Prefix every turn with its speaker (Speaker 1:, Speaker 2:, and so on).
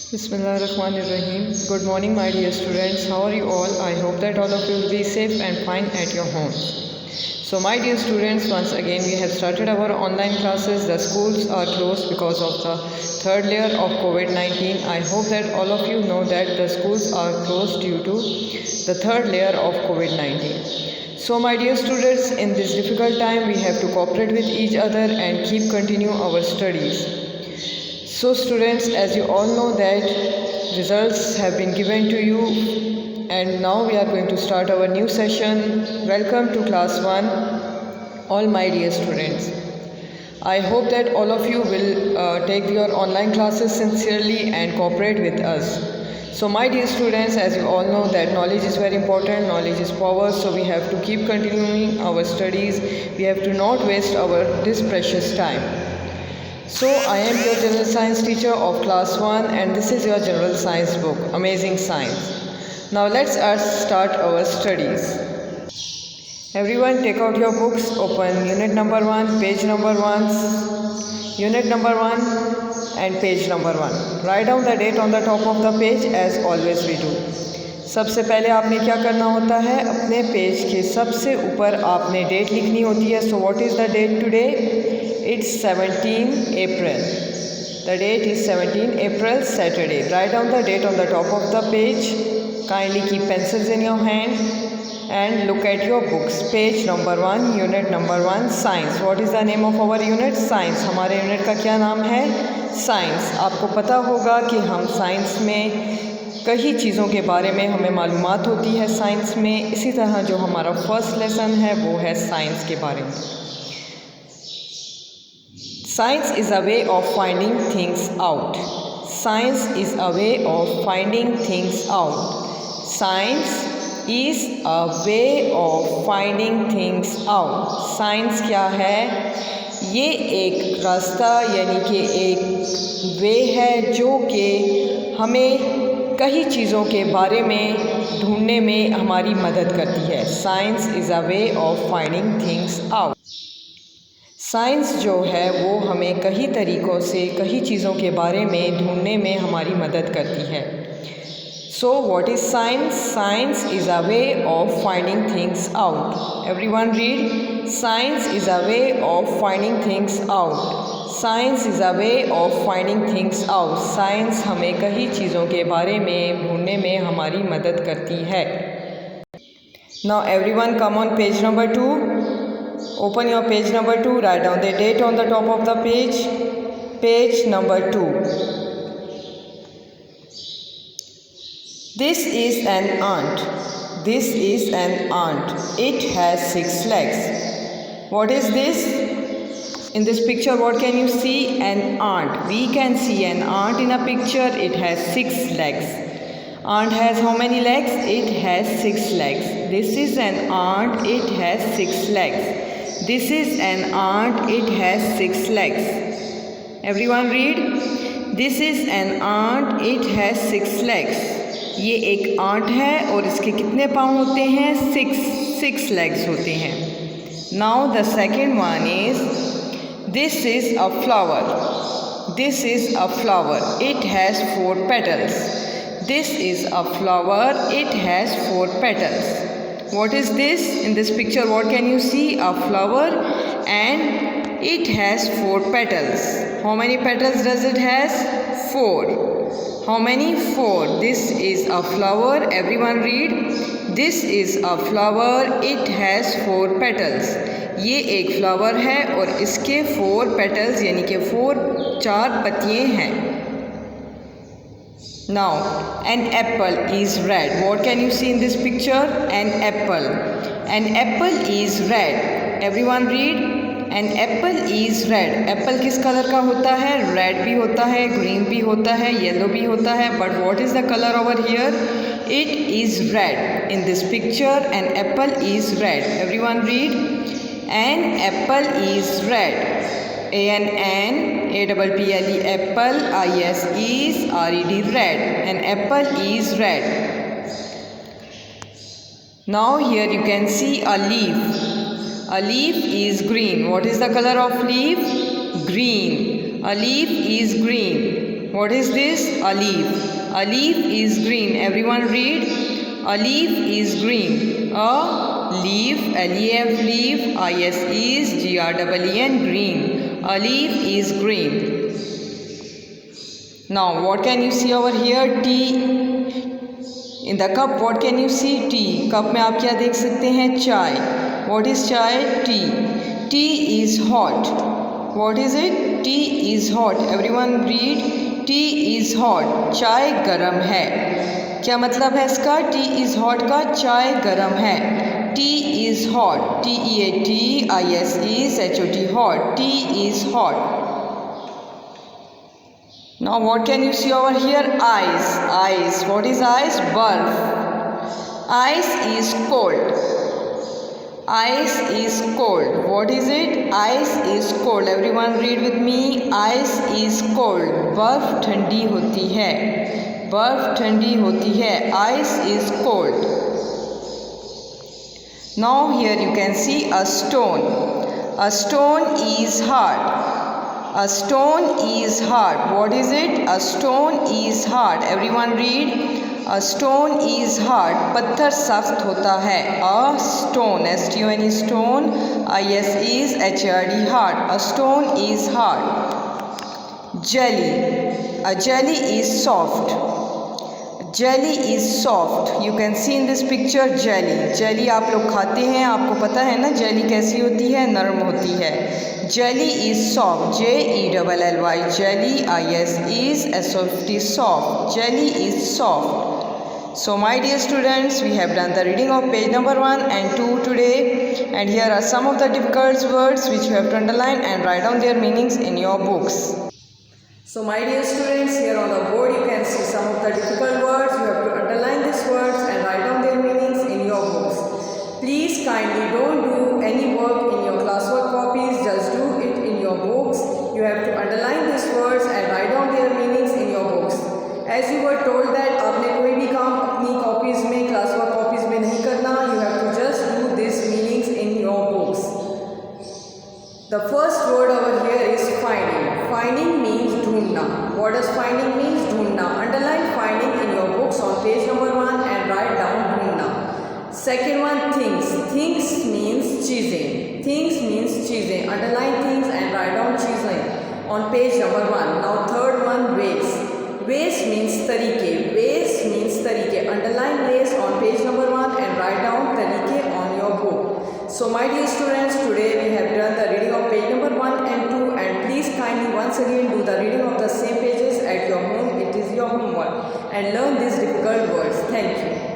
Speaker 1: Bismillahirrahmanirrahim. Good morning, my dear students. How are you all? I hope that all of you will be safe and fine at your homes. So, my dear students, once again we have started our online classes. The schools are closed because of the third layer of COVID-19. I hope that all of you know that the schools are closed due to the third layer of COVID-19. So, my dear students, in this difficult time, we have to cooperate with each other and keep continue our studies. So students, as you all know that results have been given to you and now we are going to start our new session. Welcome to class 1, all my dear students. I hope that all of you will take your online classes sincerely and cooperate with us. So my dear students, as you all know that knowledge is very important, knowledge is power, so we have to keep continuing our studies. We have to not waste this precious time. So I am your general science teacher of class 1 and this is your general science book, Amazing Science. Now let's start our studies. Everyone take out your books, open unit number 1, page number 1, unit number 1 and page number 1. Write down the date on the top of the page as always we do. सबसे पहले आपने क्या करना होता है, अपने page के सबसे ऊपर आपने डेट लिखनी होती है. So what is the date today? It's 17 April. The date is 17 April, Saturday. Write down the date on the top of the page. Kindly keep pencils in your hand and look at your books. Page number 1, unit number 1, science. What is the name of our unit? Science. हमारे unit का क्या नाम है? Science. आपको पता होगा कि हम साइंस में कई चीज़ों के बारे में हमें मालूमात होती है साइंस में. इसी तरह जो हमारा फर्स्ट लेसन है वो है साइंस के बारे में. Science is a way of finding things out. Science is a way of finding things out. Science is a way of finding things out. Science क्या है? ये एक रास्ता यानी कि एक वे है जो कि हमें कई चीज़ों के बारे में ढूंढने में हमारी मदद करती है. Science is a way of finding things out. Science जो है वो हमें कई तरीक़ों से कई चीज़ों के बारे में ढूंढने में हमारी मदद करती है. So what is science? Science is a way of finding things out. Everyone read. Science is a way of finding things out. Science is a way of finding things out. Science हमें कई चीज़ों के बारे में ढूंढने में हमारी मदद करती है. Now everyone come on page number 2. Open your page number 2, write down the date on the top of the page. Page number 2. This is an ant. This is an ant. It has 6 legs. What is this? In this picture, what can you see? An ant. We can see an ant in a picture. It has 6 legs. Ant has how many legs? It has 6 legs. This is an ant. It has 6 legs. This is an ant. It has 6 legs. Everyone read. This is an ant. It has 6 legs. ये एक aunt है और इसके कितने पाँव होते हैं? 6 legs होते हैं. Now the second one is, this is a flower. This is a flower. It has 4 petals. This is a flower. It has 4 petals. What is this? In this picture, what can you see? A flower and it has 4 petals. How many petals does it has? 4. How many? 4. This is a flower. Everyone read. This is a flower. It has 4 petals. ये एक flower है और इसके 4 petals यानी कि 4 पत्तियाँ हैं. Now, an apple is red. What can you see in this picture? An apple. An apple is red. Everyone read. An apple is red. Apple किस कलर का होता है? Red भी होता है, green भी होता है, yellow भी होता है. But what is the color over here? It is red. In this picture, an apple is red. Everyone read. An apple is red. A-N-N, A-P-P-L-E, apple, I-S is, R-E-D, red. An apple is red. Now here you can see a leaf. A leaf is green. What is the color of leaf? Green. A leaf is green. What is this? A leaf. A leaf is green. Everyone read. A leaf is green. A leaf, L-E-F, leaf, I-S is G-R-E-E-N, green. A leaf is green. Now what can you see over here? Tea. In the cup, what can you see? Tea. Cup में आप क्या देख सकते हैं? चाय. What is चाय? Tea. Tea is hot. What is it? Tea is hot. Everyone read. Tea is hot. चाय गरम है. क्या मतलब है इसका? Tea is hot का चाय गरम है. Tea is hot. T-E-A-T-I-S-E-S-H-O-T, hot. Tea is hot. Now what can you see over here? Ice. Ice. What is ice? Barf. Ice is cold. Ice is cold. What is it? Ice is cold. Everyone read with me. Ice is cold. बर्फ ठंडी होती है. बर्फ ठंडी होती है. Ice is cold. Now here you can see a stone. A stone is hard. A stone is hard. What is it? A stone is hard. Everyone read. A stone is hard. पत्थर सख्त होता है. A stone, S-T-O-N-E, stone, I-S is H-A-R-D, hard. A stone is hard. Jelly. A jelly is soft. Jelly is soft. You can see in this picture jelly. Jelly आप लोग खाते हैं, आपको पता है ना jelly कैसी होती है? नरम होती है. Jelly is soft. J-E-L-L-Y. Jelly, I-S is S-O-F-T, soft. Jelly is soft. So my dear students, we have done the reading of page number 1 and 2 today, and here are some of the difficult words which you have to underline and write down their meanings in your books. So my dear students, here on the board you can see some of the difficult words. You have to underline these words and write down their meanings in your books. Please kindly don't do any work in your classwork copies, just do it in your books. You have to underline these words and write down their meanings in your books. As you were told that आपने कोई भी काम अपनी copies में, classwork copies में नहीं करना, you have to just do these meanings in your books. The first word over here is finding. Finding means ढूंढना. What does finding means? ढूंढना. Underline finding in your books on page number 1 and write down ढूंढना. Second one, things. Things means चीजें. Things means चीजें. Underline things and write down चीजें on page number 1. Now third one, ways. Ways means तरीके. Ways means तरीके. Underline ways on page number 1 and write down तरीके on your book. So my dear students, today we have done the reading of page number 1 and 2, and please kindly once again do the reading of the same pages at your home. It is your homework, and learn these difficult words. Thank you.